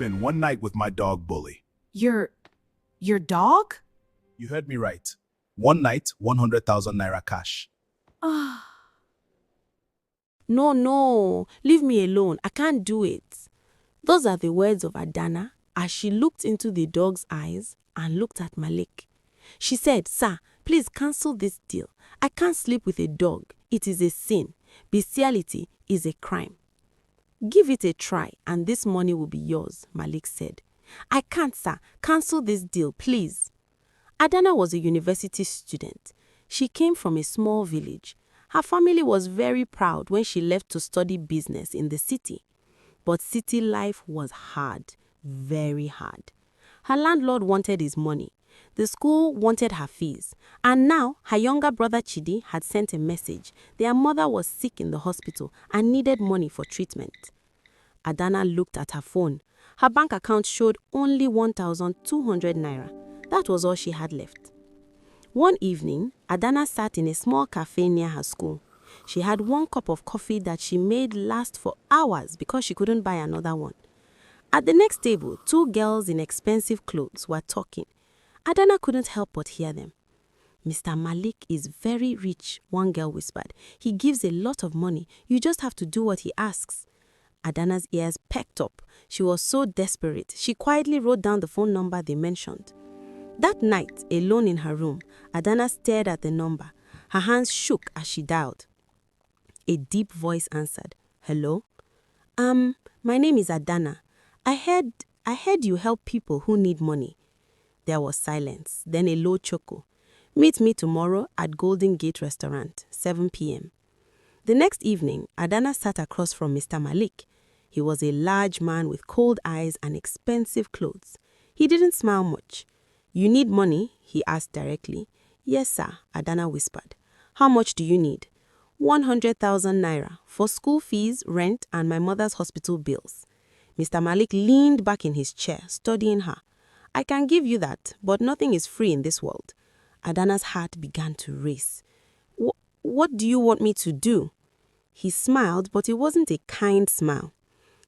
spend one night with my dog Bully. Your dog? You heard me right. One night, 100,000 naira cash. Ah. No, leave me alone. I can't do it. Those are the words of Adana as she looked into the dog's eyes and looked at Malik. She said, "Sir, please cancel this deal. I can't sleep with a dog. It is a sin. Bestiality is a crime." "Give it a try and this money will be yours," Malik said. "I can't, sir. Cancel this deal, please." Adana was a university student. She came from a small village. Her family was very proud when she left to study business in the city. But city life was hard, very hard. Her landlord wanted his money. The school wanted her fees. And now, her younger brother Chidi had sent a message. Their mother was sick in the hospital and needed money for treatment. Adana looked at her phone. Her bank account showed only 1,200 naira. That was all she had left. One evening, Adana sat in a small cafe near her school. She had one cup of coffee that she made last for hours because she couldn't buy another one. At the next table, two girls in expensive clothes were talking. Adana couldn't help but hear them. "Mr. Malik is very rich," one girl whispered. "He gives a lot of money. You just have to do what he asks." Adana's ears perked up. She was so desperate. She quietly wrote down the phone number they mentioned. That night, alone in her room, Adana stared at the number. Her hands shook as she dialed. A deep voice answered. "Hello? My name is Adana. I heard you help people who need money." There was silence, then a low chuckle. "Meet me tomorrow at Golden Gate Restaurant, 7 p.m. The next evening, Adana sat across from Mr. Malik. He was a large man with cold eyes and expensive clothes. He didn't smile much. "You need money?" he asked directly. "Yes, sir," Adana whispered. "How much do you need?" 100,000 naira for school fees, rent, and my mother's hospital bills. Mr. Malik leaned back in his chair, studying her. "I can give you that, but nothing is free in this world." Adana's heart began to race. What do you want me to do?" He smiled, but it wasn't a kind smile.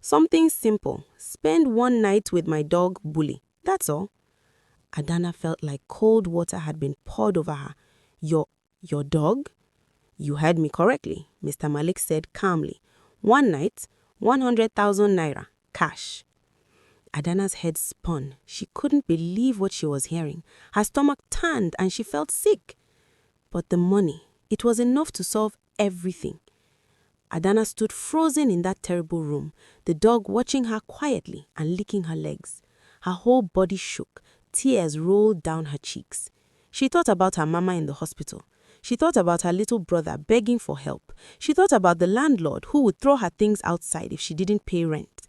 "Something simple. Spend one night with my dog, Bully. That's all." Adana felt like cold water had been poured over her. Your dog?" "You heard me correctly," Mr. Malik said calmly. "One night, 100,000 naira, cash." Adana's head spun. She couldn't believe what she was hearing. Her stomach turned and she felt sick. But the money, it was enough to solve everything. Adana stood frozen in that terrible room, the dog watching her quietly and licking her legs. Her whole body shook. Tears rolled down her cheeks. She thought about her mama in the hospital. She thought about her little brother begging for help. She thought about the landlord who would throw her things outside if she didn't pay rent.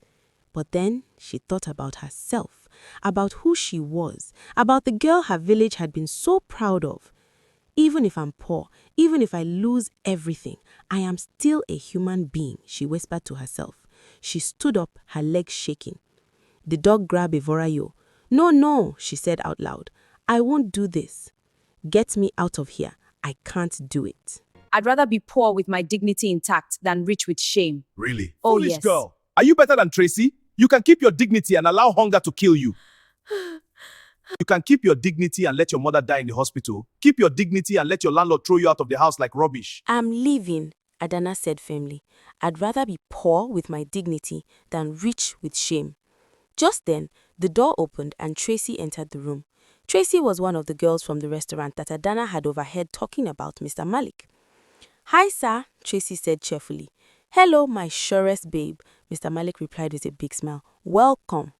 But then she thought about herself, about who she was, about the girl her village had been so proud of. "Even if I'm poor, even if I lose everything, I am still a human being," she whispered to herself. She stood up, her legs shaking. The dog grabbed Evorayo. No, she said out loud. "I won't do this. Get me out of here. I can't do it." I'd rather be poor with my dignity intact than rich with shame. Really? Oh, Foolish yes. girl. Are you better than Tracy? You can keep your dignity and allow hunger to kill you. You can keep your dignity and let your mother die in the hospital. Keep your dignity and let your landlord throw you out of the house like rubbish. "I'm leaving," Adana said firmly. "I'd rather be poor with my dignity than rich with shame." Just then, the door opened and Tracy entered the room. Tracy was one of the girls from the restaurant that Adana had overheard talking about Mr. Malik. "Hi, sir," Tracy said cheerfully. "Hello, my surest babe," Mr. Malik replied with a big smile. "Welcome."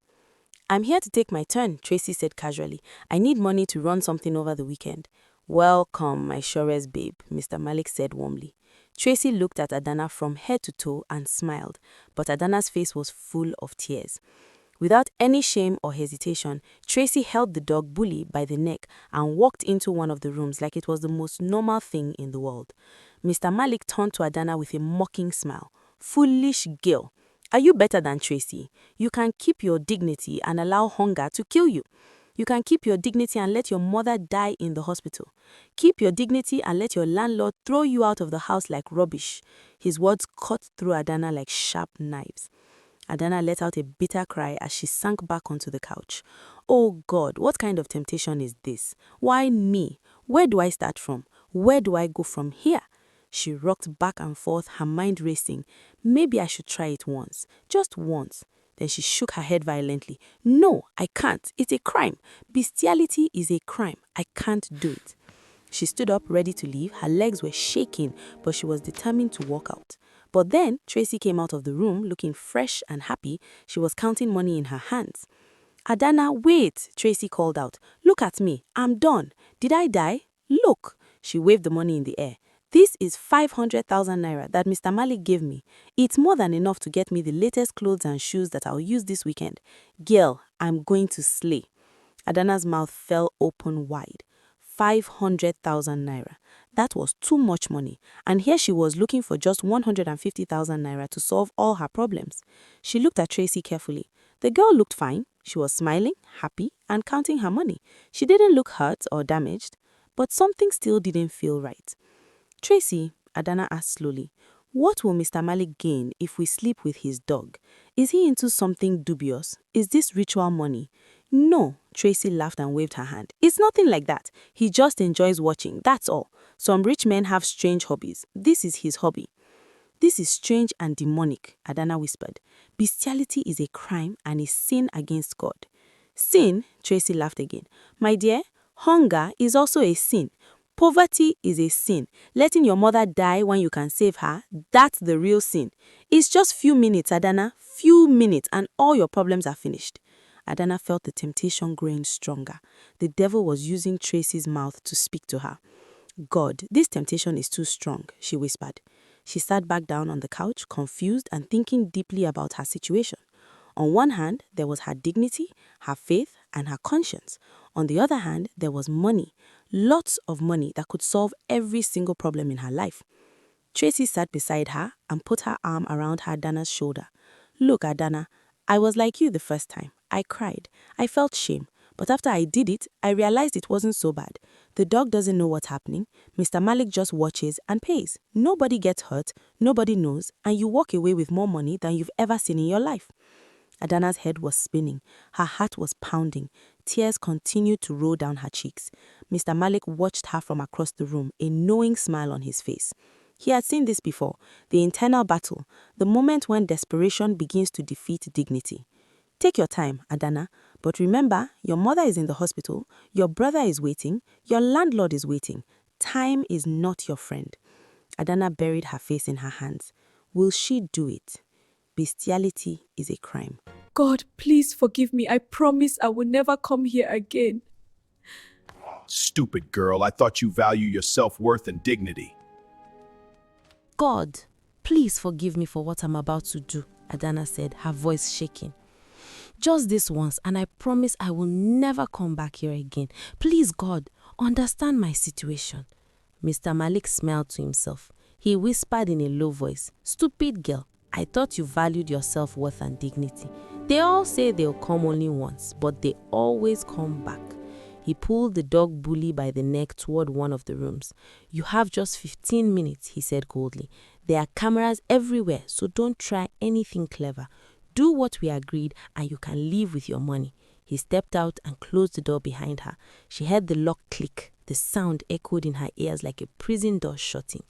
"I'm here to take my turn," Tracy said casually. "I need money to run something over the weekend." "Welcome, my surest babe," Mr. Malik said warmly. Tracy looked at Adana from head to toe and smiled, but Adana's face was full of tears. Without any shame or hesitation, Tracy held the dog Bully by the neck and walked into one of the rooms like it was the most normal thing in the world. Mr. Malik turned to Adana with a mocking smile. "Foolish girl. Are you better than Tracy? You can keep your dignity and allow hunger to kill you. You can keep your dignity and let your mother die in the hospital. Keep your dignity and let your landlord throw you out of the house like rubbish." His words cut through Adana like sharp knives. Adana let out a bitter cry as she sank back onto the couch. Oh God, what kind of temptation is this? Why me? Where do I start from? Where do I go from here? She rocked back and forth, her mind racing. Maybe I should try it once. Just once. Then she shook her head violently. No, I can't. It's a crime. Bestiality is a crime. I can't do it. She stood up, ready to leave. Her legs were shaking, but she was determined to walk out. But then Tracy came out of the room, looking fresh and happy. She was counting money in her hands. Adana, wait, Tracy called out. Look at me. I'm done. Did I die? Look. She waved the money in the air. This is 500,000 naira that Mr. Malik gave me. It's more than enough to get me the latest clothes and shoes that I'll use this weekend. Girl, I'm going to slay. Adana's mouth fell open wide. 500,000 naira. That was too much money, and here she was looking for just 150,000 naira to solve all her problems. She looked at Tracy carefully. The girl looked fine. She was smiling, happy, and counting her money. She didn't look hurt or damaged, but something still didn't feel right. Tracy, Adana asked slowly, what will Mr. Malik gain if we sleep with his dog? Is he into something dubious? Is this ritual money? No, Tracy laughed and waved her hand. It's nothing like that. He just enjoys watching, that's all. Some rich men have strange hobbies. This is his hobby. This is strange and demonic, Adana whispered. Bestiality is a crime and a sin against God. Sin? Tracy laughed again. My dear, hunger is also a sin. Poverty is a sin. Letting your mother die when you can save her, that's the real sin. It's just few minutes, Adana, few minutes, and all your problems are finished. Adana felt the temptation growing stronger. The devil was using Tracy's mouth to speak to her. God, this temptation is too strong, she whispered. She sat back down on the couch, confused and thinking deeply about her situation. On one hand, there was her dignity, her faith, and her conscience. On the other hand, there was money, lots of money that could solve every single problem in her life. Tracy sat beside her and put her arm around Adana's shoulder. Look, Adana, I was like you the first time. I cried. I felt shame. But after I did it, I realized it wasn't so bad. The dog doesn't know what's happening. Mr. Malik just watches and pays. Nobody gets hurt, nobody knows, and you walk away with more money than you've ever seen in your life. Adana's head was spinning. Her heart was pounding. Tears continued to roll down her cheeks. Mr. Malik watched her from across the room, a knowing smile on his face. He had seen this before, the internal battle, the moment when desperation begins to defeat dignity. Take your time, Adana, but remember, your mother is in the hospital, your brother is waiting, your landlord is waiting. Time is not your friend. Adana buried her face in her hands. Will she do it? Bestiality is a crime. God, please forgive me. I promise I will never come here again. Stupid girl, I thought you value your self-worth and dignity. God, please forgive me for what I'm about to do, Adana said, her voice shaking. Just this once, and I promise I will never come back here again. Please, God, understand my situation. Mr. Malik smiled to himself. He whispered in a low voice, Stupid girl, I thought you valued your self-worth and dignity. They all say they'll come only once, but they always come back. He pulled the dog Bully by the neck toward one of the rooms. You have just 15 minutes, he said coldly. There are cameras everywhere, so don't try anything clever. Do what we agreed and you can leave with your money. He stepped out and closed the door behind her. She heard the lock click. The sound echoed in her ears like a prison door shutting.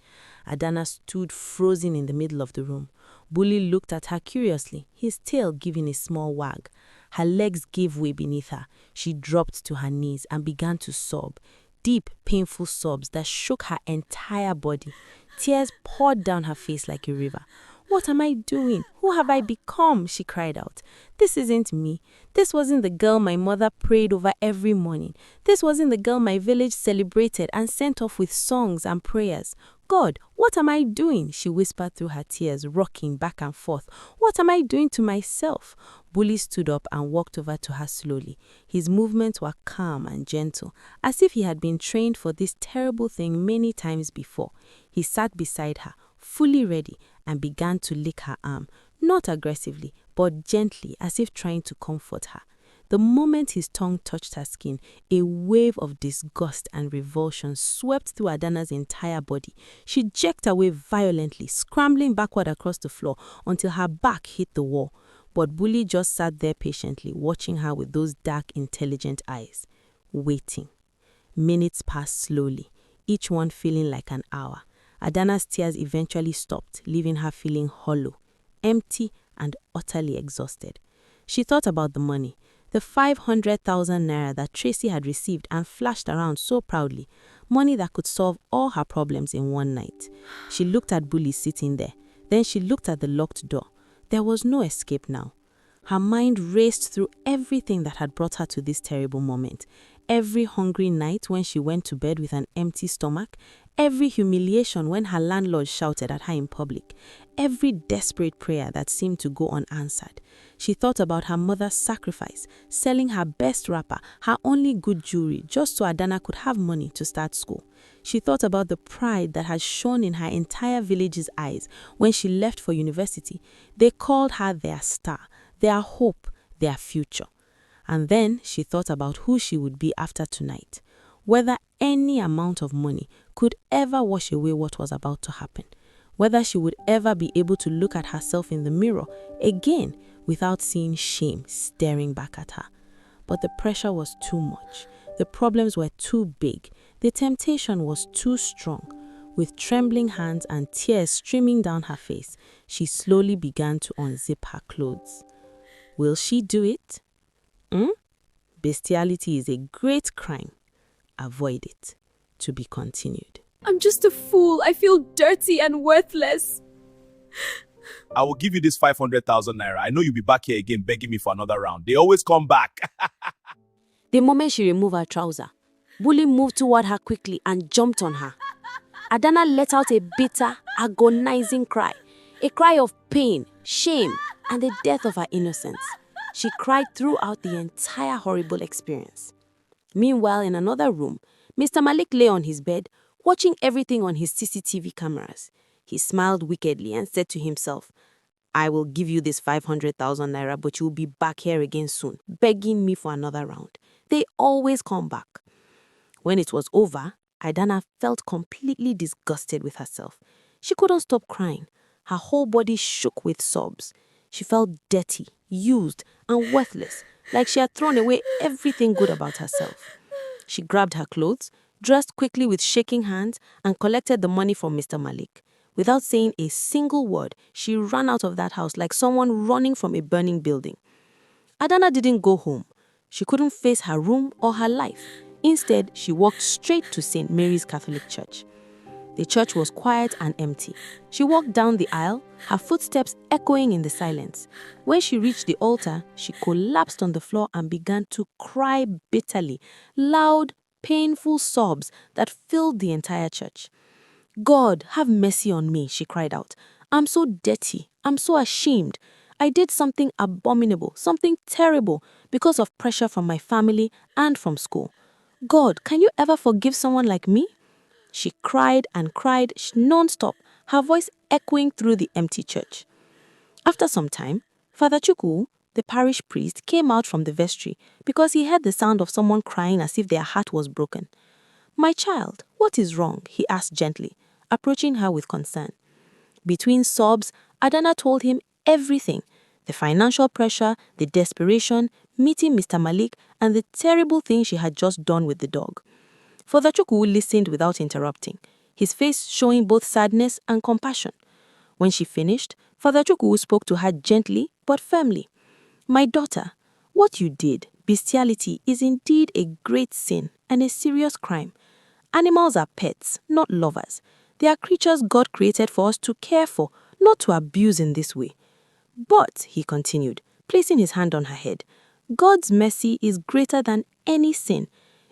Adana stood frozen in the middle of the room. Bully looked at her curiously, his tail giving a small wag. Her legs gave way beneath her. She dropped to her knees and began to sob. Deep, painful sobs that shook her entire body. Tears poured down her face like a river. What am I doing? Who have I become? She cried out. This isn't me. This wasn't the girl my mother prayed over every morning. This wasn't the girl my village celebrated and sent off with songs and prayers. God, what am I doing? She whispered through her tears, rocking back and forth. What am I doing to myself? Bully stood up and walked over to her slowly. His movements were calm and gentle, as if he had been trained for this terrible thing many times before. He sat beside her, fully ready, and began to lick her arm, not aggressively, but gently, as if trying to comfort her. The moment his tongue touched her skin, a wave of disgust and revulsion swept through Adana's entire body. She jerked away violently, scrambling backward across the floor until her back hit the wall. But Bully just sat there patiently, watching her with those dark, intelligent eyes, waiting. Minutes passed slowly, each one feeling like an hour. Adana's tears eventually stopped, leaving her feeling hollow, empty, and utterly exhausted. She thought about the money, the 500,000 naira that Tracy had received and flashed around so proudly, money that could solve all her problems in one night. She looked at Bully sitting there. Then she looked at the locked door. There was no escape now. Her mind raced through everything that had brought her to this terrible moment. Every hungry night when she went to bed with an empty stomach, every humiliation when her landlord shouted at her in public, every desperate prayer that seemed to go unanswered. She thought about her mother's sacrifice, selling her best wrapper, her only good jewelry, just so Adana could have money to start school. She thought about the pride that had shone in her entire village's eyes when she left for university. They called her their star, their hope, their future. And then she thought about who she would be after tonight, whether any amount of money could ever wash away what was about to happen, whether she would ever be able to look at herself in the mirror again without seeing shame staring back at her. But the pressure was too much. The problems were too big. The temptation was too strong. With trembling hands and tears streaming down her face, she slowly began to unzip her clothes. Will she do it? Bestiality is a great crime. Avoid it. To be continued. I'm just a fool. I feel dirty and worthless. I will give you this 500,000 naira. I know you'll be back here again begging me for another round. They always come back. The moment she removed her trouser, Bully moved toward her quickly and jumped on her. Adana let out a bitter, agonizing cry, a cry of pain, shame, and the death of her innocence. She cried throughout the entire horrible experience. Meanwhile, in another room, Mr. Malik lay on his bed, watching everything on his CCTV cameras. He smiled wickedly and said to himself, I will give you this 500,000 naira, but you'll be back here again soon, begging me for another round. They always come back. When it was over, Adana felt completely disgusted with herself. She couldn't stop crying. Her whole body shook with sobs. She felt dirty, used, and worthless, like she had thrown away everything good about herself. She grabbed her clothes, dressed quickly with shaking hands, and collected the money from Mr. Malik. Without saying a single word, she ran out of that house like someone running from a burning building. Adana didn't go home. She couldn't face her room or her life. Instead, she walked straight to St. Mary's Catholic Church. The church was quiet and empty. She walked down the aisle, her footsteps echoing in the silence. When she reached the altar, she collapsed on the floor and began to cry bitterly, loud, painful sobs that filled the entire church. God, have mercy on me, she cried out. I'm so dirty. I'm so ashamed. I did something abominable, something terrible because of pressure from my family and from school. God, can you ever forgive someone like me? She cried and cried non-stop, her voice echoing through the empty church. After some time, Father Chukwu, the parish priest, came out from the vestry because he heard the sound of someone crying as if their heart was broken. My child, what is wrong? He asked gently, approaching her with concern. Between sobs, Adana told him everything: the financial pressure, the desperation, meeting Mr. Malik, and the terrible thing she had just done with the dog. Father Chukwu listened without interrupting, his face showing both sadness and compassion. When she finished, Father Chukwu spoke to her gently but firmly. My daughter, what you did, bestiality, is indeed a great sin and a serious crime. Animals are pets, not lovers. They are creatures God created for us to care for, not to abuse in this way. But, he continued, placing his hand on her head, God's mercy is greater than any sin.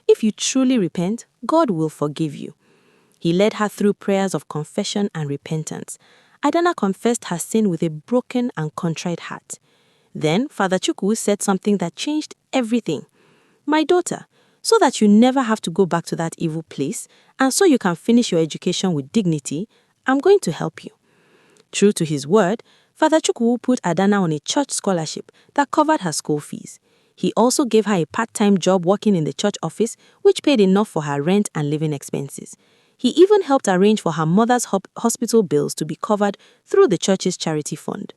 If you truly repent, God will forgive you. He led her through prayers of confession and repentance. Adana confessed her sin with a broken and contrite heart. Then Father Chukwu said something that changed everything. My daughter, so that you never have to go back to that evil place, and so you can finish your education with dignity, I'm going to help you. True to his word, Father Chukwu put Adana on a church scholarship that covered her school fees. He also gave her a part-time job working in the church office, which paid enough for her rent and living expenses. He even helped arrange for her mother's hospital bills to be covered through the church's charity fund.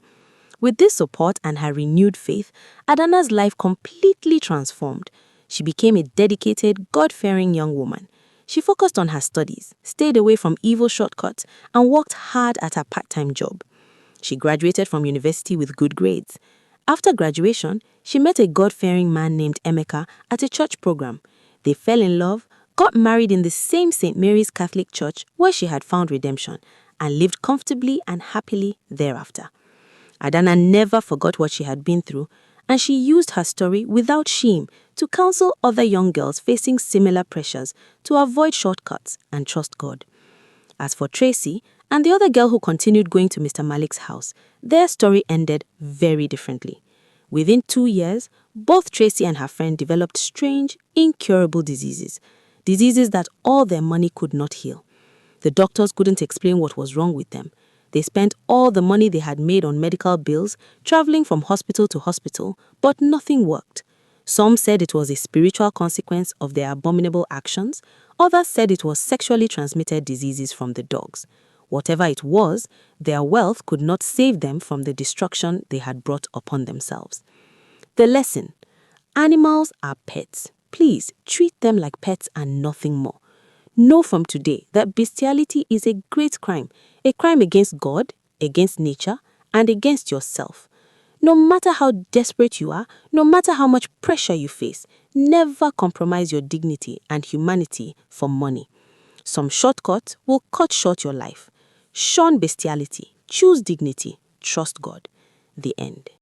With this support and her renewed faith, Adana's life completely transformed. She became a dedicated, God-fearing young woman. She focused on her studies, stayed away from evil shortcuts, and worked hard at her part-time job. She graduated from university with good grades. After graduation, she met a God-fearing man named Emeka at a church program. They fell in love, got married in the same St. Mary's Catholic Church where she had found redemption, and lived comfortably and happily thereafter. Adana never forgot what she had been through, and she used her story without shame to counsel other young girls facing similar pressures to avoid shortcuts and trust God. As for Tracy and the other girl who continued going to Mr. Malik's house, their story ended very differently. Within 2 years, both Tracy and her friend developed strange, incurable diseases that all their money could not heal. The doctors couldn't explain what was wrong with them. They spent all the money they had made on medical bills, traveling from hospital to hospital, but nothing worked. Some said it was a spiritual consequence of their abominable actions. Others said it was sexually transmitted diseases from the dogs. Whatever it was, their wealth could not save them from the destruction they had brought upon themselves. The lesson: animals are pets. Please treat them like pets and nothing more. Know from today that bestiality is a great crime, a crime against God, against nature, and against yourself. No matter how desperate you are, no matter how much pressure you face, never compromise your dignity and humanity for money. Some shortcut will cut short your life. Shun bestiality, choose dignity, trust God. The end.